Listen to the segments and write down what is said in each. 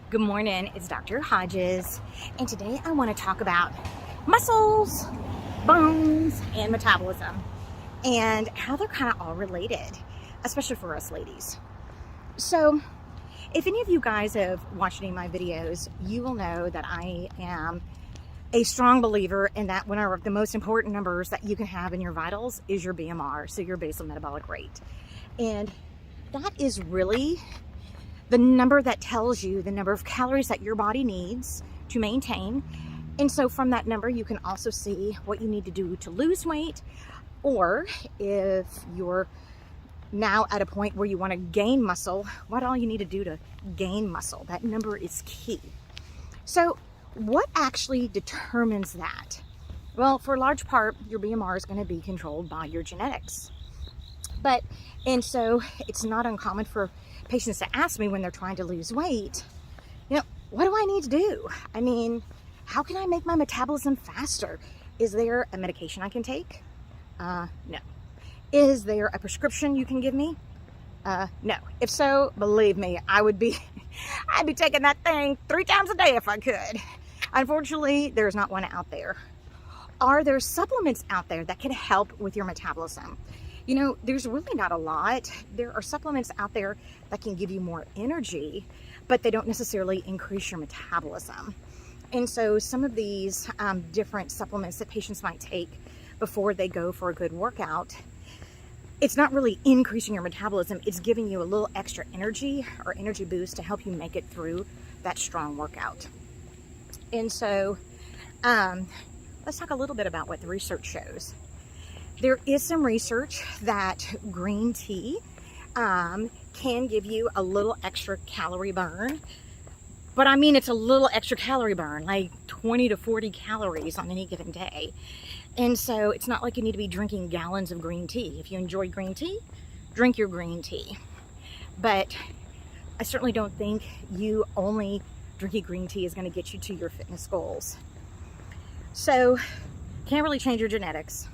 Good morning, it's Dr. Hodges, and today I want to talk about muscles, bones, and metabolism, and how they're kind of all related, especially for us ladies. So, if any of you guys have watched any of my videos, you will know that I am a strong believer in that one of the most important numbers that you can have in your vitals is your BMR, so your basal metabolic rate. And that is really the number that tells you the number of calories that your body needs to maintain. And so from that number, you can also see what you need to do to lose weight, or if you're now at a point where you want to gain muscle, what all you need to do to gain muscle. That number is key. So what actually determines that? Well, for a large part, your BMR is going to be controlled by your genetics. And so it's not uncommon for patients to ask me when they're trying to lose weight, what do I need to do? I mean, how can I make my metabolism faster? Is there a medication I can take? No. Is there a prescription you can give me? No. If so, believe me, I'd be taking that thing 3 times a day if I could. Unfortunately, there's not one out there. Are there supplements out there that can help with your metabolism? There's really not a lot. There are supplements out there that can give you more energy, but they don't necessarily increase your metabolism. And so some of these different supplements that patients might take before they go for a good workout, it's not really increasing your metabolism. It's giving you a little extra energy or energy boost to help you make it through that strong workout. And so let's talk a little bit about what the research shows. There is some research that green tea can give you a little extra calorie burn. But I mean, it's a little extra calorie burn, like 20 to 40 calories on any given day. And so it's not like you need to be drinking gallons of green tea. If you enjoy green tea, drink your green tea. But I certainly don't think you only drinking green tea is going to get you to your fitness goals. So can't really change your genetics.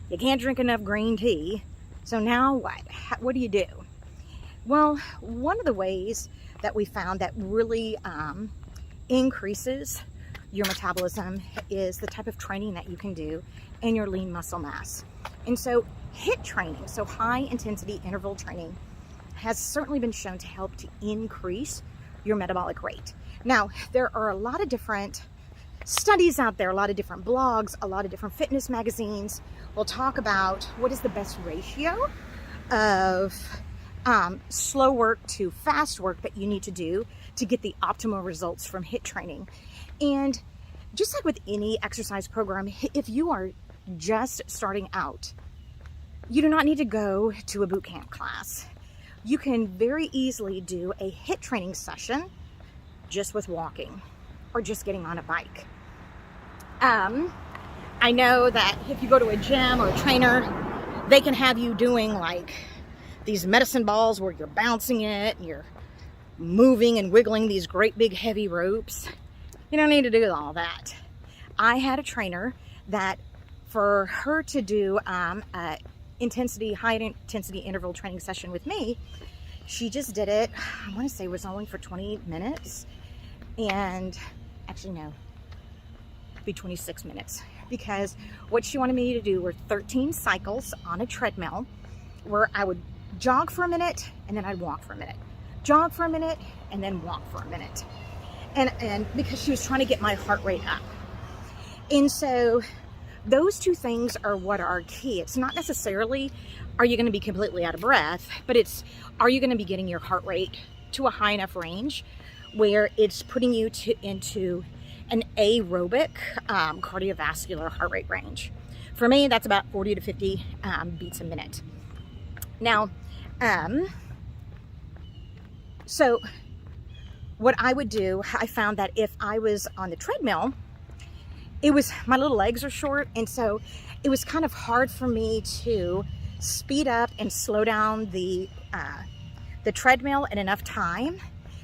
You can't drink enough green tea. So now what? What do you do? Well, one of the ways that we found that really increases your metabolism is the type of training that you can do in your lean muscle mass. And so HIIT training, so high intensity interval training, has certainly been shown to help to increase your metabolic rate. Now, there are a lot of different studies out there, a lot of different blogs, a lot of different fitness magazines will talk about what is the best ratio of slow work to fast work that you need to do to get the optimal results from HIIT training. And just like with any exercise program, if you are just starting out, you do not need to go to a boot camp class. You can very easily do a HIIT training session just with walking or just getting on a bike. I know that if you go to a gym or a trainer, they can have you doing like these medicine balls where you're bouncing it and you're moving and wiggling these great big heavy ropes. You don't need to do all that. I had a trainer that for her to do a high intensity interval training session with me, she just did it, I want to say it was only for 20 minutes. And actually no, it'd be 26 minutes. Because what she wanted me to do were 13 cycles on a treadmill where I would jog for a minute and then I'd walk for a minute. Jog for a minute and then walk for a minute. And because she was trying to get my heart rate up. And so those two things are what are key. It's not necessarily, are you going to be completely out of breath, but it's, are you going to be getting your heart rate to a high enough range where it's putting you into an aerobic cardiovascular heart rate range. For me, that's about 40 to 50 beats a minute. Now, so what I would do, I found that if I was on the treadmill, my little legs are short, and so it was kind of hard for me to speed up and slow down the treadmill in enough time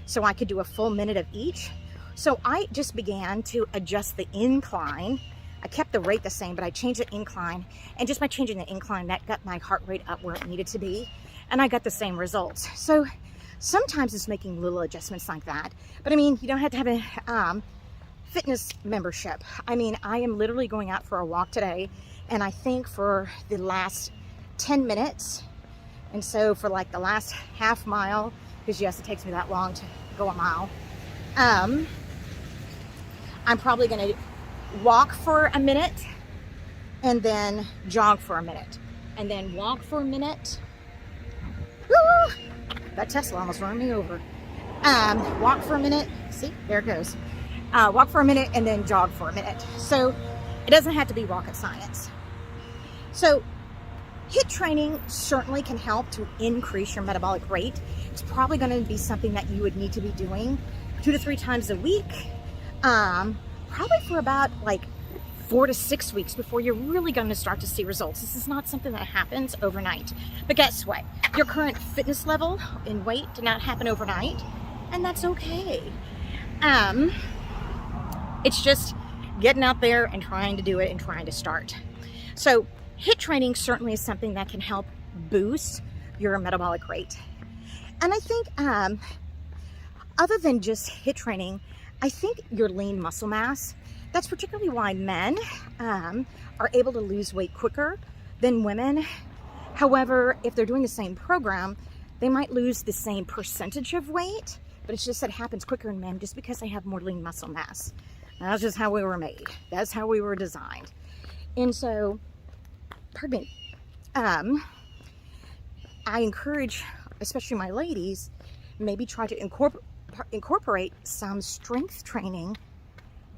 so I could do a full minute of each. So I just began to adjust the incline. I kept the rate the same, but I changed the incline. And just by changing the incline, that got my heart rate up where it needed to be. And I got the same results. So Sometimes it's making little adjustments like that. But I mean, you don't have to have a fitness membership. I mean, I am literally going out for a walk today, and I think for the last 10 minutes, and so for like the last half mile, because yes, it takes me that long to go a mile, I'm probably going to walk for a minute and then jog for a minute and then walk for a minute. Woo! That Tesla almost ran me over. Walk for a minute. See, there it goes. Walk for a minute and then jog for a minute. So it doesn't have to be rocket science. So HIIT training certainly can help to increase your metabolic rate. It's probably going to be something that you would need to be doing 2 to 3 times a week, probably for about like 4 to 6 weeks before you're really going to start to see results. This is not something that happens overnight. But guess what? Your current fitness level and weight did not happen overnight, and that's okay. It's just getting out there and trying to do it and trying to start. So HIIT training certainly is something that can help boost your metabolic rate. And I think other than just HIIT training, I think your lean muscle mass, that's particularly why men are able to lose weight quicker than women. However, if they're doing the same program, they might lose the same percentage of weight, but it's just that it happens quicker in men just because they have more lean muscle mass. That's just how we were made. That's how we were designed. And so, pardon me, I encourage, especially my ladies, maybe try to incorporate some strength training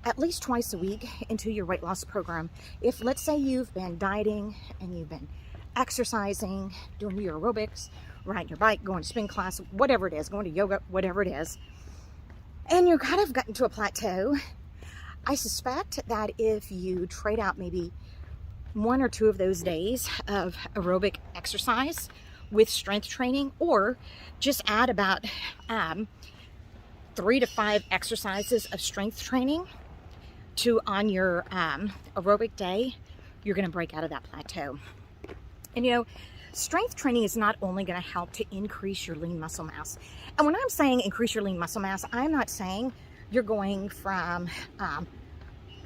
at least twice a week into your weight loss program. If, let's say, you've been dieting and you've been exercising, doing your aerobics, riding your bike, going to spin class, whatever it is, going to yoga, whatever it is, and you're kind of gotten to a plateau, I suspect that if you trade out maybe 1 or 2 of those days of aerobic exercise with strength training, or just add about 3 to 5 exercises of strength training on your aerobic day, you're going to break out of that plateau. And you know, strength training is not only going to help to increase your lean muscle mass. And when I'm saying increase your lean muscle mass, I'm not saying you're going from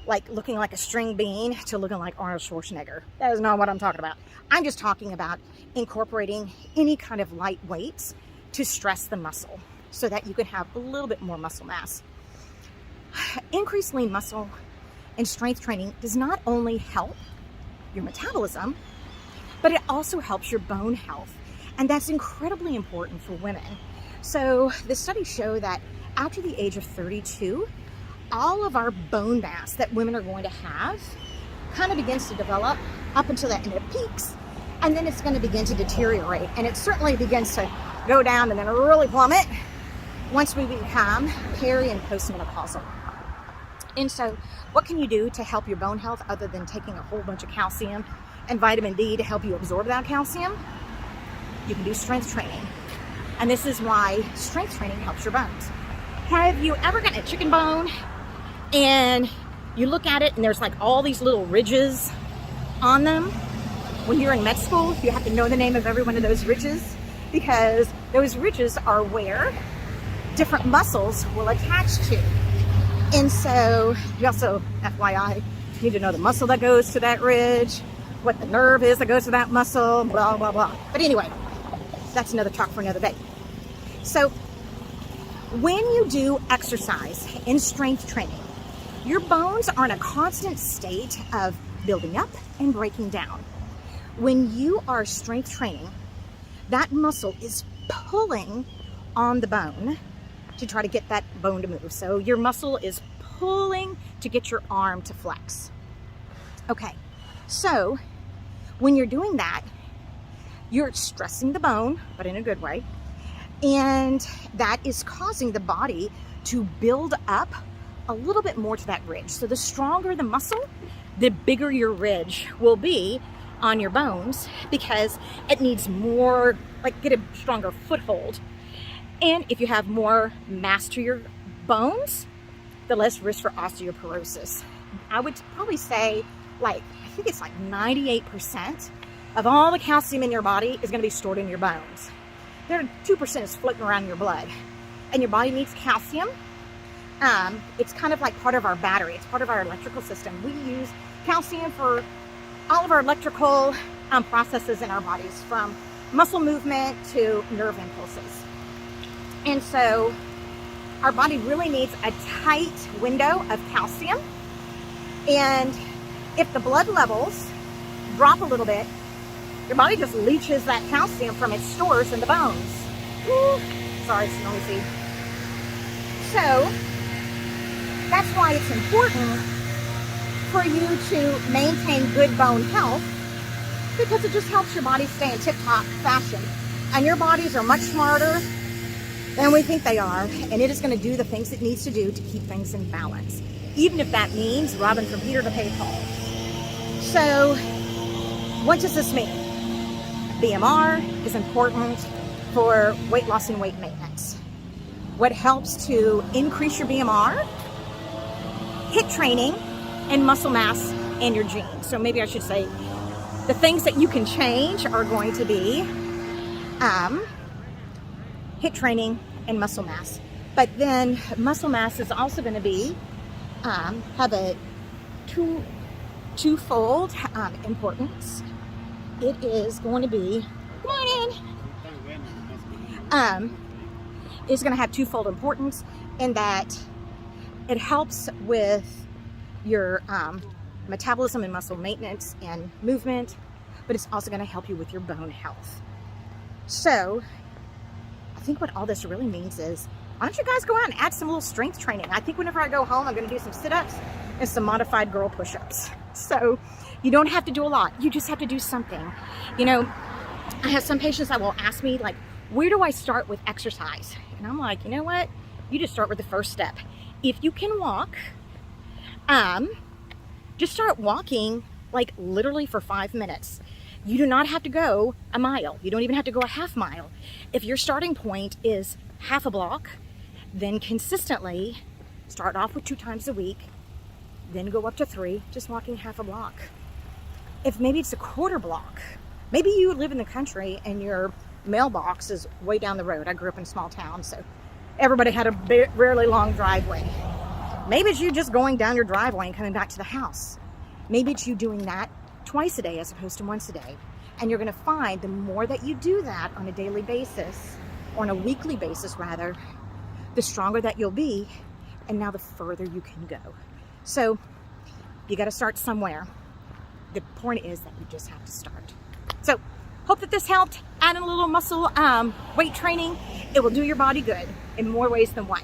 like looking like a string bean to looking like Arnold Schwarzenegger. That is not what I'm talking about. I'm just talking about incorporating any kind of light weights to stress the muscle so that you can have a little bit more muscle mass. Increased lean muscle and strength training does not only help your metabolism, but it also helps your bone health. And that's incredibly important for women. So the studies show that after the age of 32, all of our bone mass that women are going to have kind of begins to develop up until that, and it peaks, and then it's going to begin to deteriorate. And it certainly begins to go down and then really plummet once we become peri and postmenopausal. And so what can you do to help your bone health other than taking a whole bunch of calcium and vitamin D to help you absorb that calcium? You can do strength training. And this is why strength training helps your bones. Have you ever gotten a chicken bone and you look at it and there's like all these little ridges on them? When you're in med school, you have to know the name of every one of those ridges, because those ridges are where different muscles will attach to. And so you also, FYI, need to know the muscle that goes to that ridge, what the nerve is that goes to that muscle, blah, blah, blah. But anyway, that's another talk for another day. So when you do exercise in strength training, your bones are in a constant state of building up and breaking down. When you are strength training, that muscle is pulling on the bone to try to get that bone to move. So your muscle is pulling to get your arm to flex. Okay, so when you're doing that, you're stressing the bone, but in a good way, and that is causing the body to build up a little bit more to that ridge. So the stronger the muscle, the bigger your ridge will be on your bones, because it needs more, like, get a stronger foothold. And if you have more mass to your bones, the less risk for osteoporosis. I would probably say, like, I think it's like 98% of all the calcium in your body is going to be stored in your bones. There 2% is floating around in your blood. And your body needs calcium. It's kind of like part of our battery. It's part of our electrical system. We use calcium for all of our electrical processes in our bodies, from muscle movement to nerve impulses. And so our body really needs a tight window of calcium. And if the blood levels drop a little bit, your body just leaches that calcium from its stores in the bones. Ooh, sorry, it's noisy. So that's why it's important for you to maintain good bone health, because it just helps your body stay in tip-top fashion. And your bodies are much smarter than we think they are, and it is going to do the things it needs to do to keep things in balance, even if that means robbing from Peter to pay Paul. So what does this mean? BMR is important for weight loss and weight maintenance. What helps to increase your BMR? HIIT training and muscle mass and your genes. So maybe I should say the things that you can change are going to be HIIT training and muscle mass. But then muscle mass is also going to be have a twofold importance. It is going to be, come on in, is going to have twofold importance in that it helps with your metabolism and muscle maintenance and movement, but it's also going to help you with your bone health. So I think what all this really means is, why don't you guys go out and add some little strength training? I think whenever I go home, I'm going to do some sit-ups and some modified girl push-ups. So you don't have to do a lot. You just have to do something. You know, I have some patients that will ask me, like, where do I start with exercise? And I'm like, you know what? You just start with the first step. If you can walk, just start walking, like literally for 5 minutes. You do not have to go a mile. You don't even have to go a half mile. If your starting point is half a block, then consistently start off with 2 times a week, then go up to 3, just walking half a block. If maybe it's a quarter block, maybe you live in the country and your mailbox is way down the road. I grew up in a small town, so everybody had a really long driveway. Maybe it's you just going down your driveway and coming back to the house. Maybe it's you doing that twice a day as opposed to once a day. And you're going to find the more that you do that on a daily basis, or on a weekly basis rather, the stronger that you'll be, and now the further you can go. So you got to start somewhere. The point is that you just have to start. So hope that this helped. Add in a little muscle weight training. It will do your body good in more ways than one.